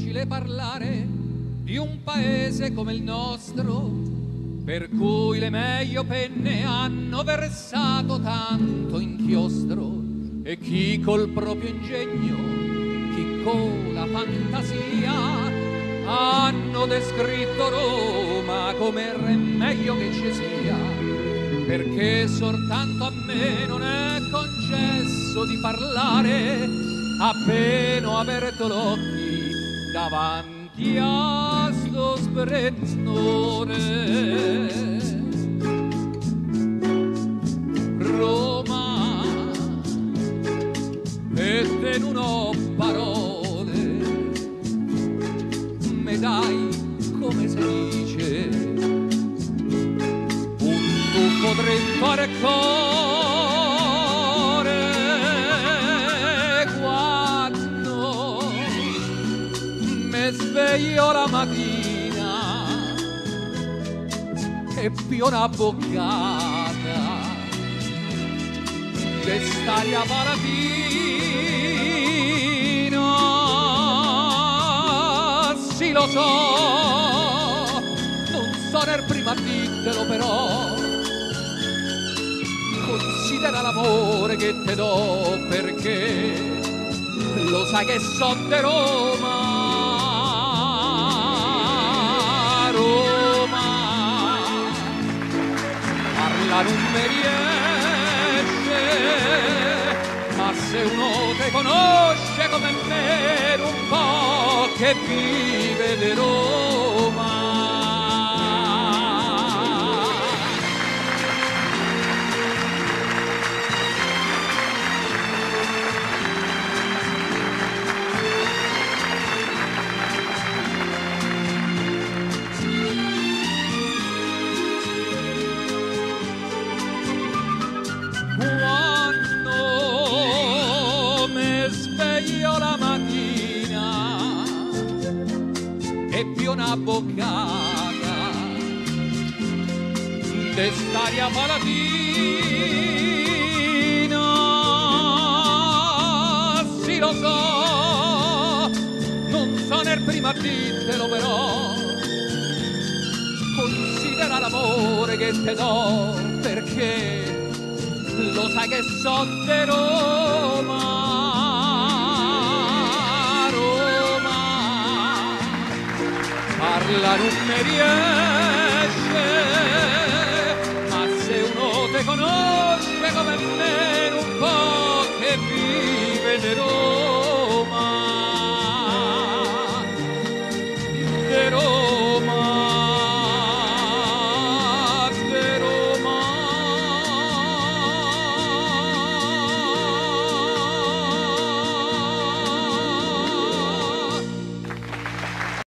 facile parlare di un paese come il nostro, per cui le meglio penne hanno versato tanto inchiostro, e chi col proprio ingegno, chi con la fantasia, hanno descritto Roma come il remedio che ci sia, perché soltanto a me non è concesso di parlare appena aperto l'occhi davanti a sto sbrezzone. Roma, e te non ho parole, me dai, come si dice, un tuffo dritto al cuore quando mi sveglio la mattina e più una boccata d'estaria palatina. Sì, lo so, non so nel prima ditelo, però considera l'amore che te do, perché lo sai che so di Roma. Roma, parla non mi riesce, ma se uno te conosce come me un po' che vive di Roma. La mattina e più una boccata d'estaria palatina. Sì, lo so, non so nel prima ditelo, però considera l'amore che te do, perché lo sai che so di Roma. Parla non mi riesce, ma se uno te conosce come me un po' che vive di Roma.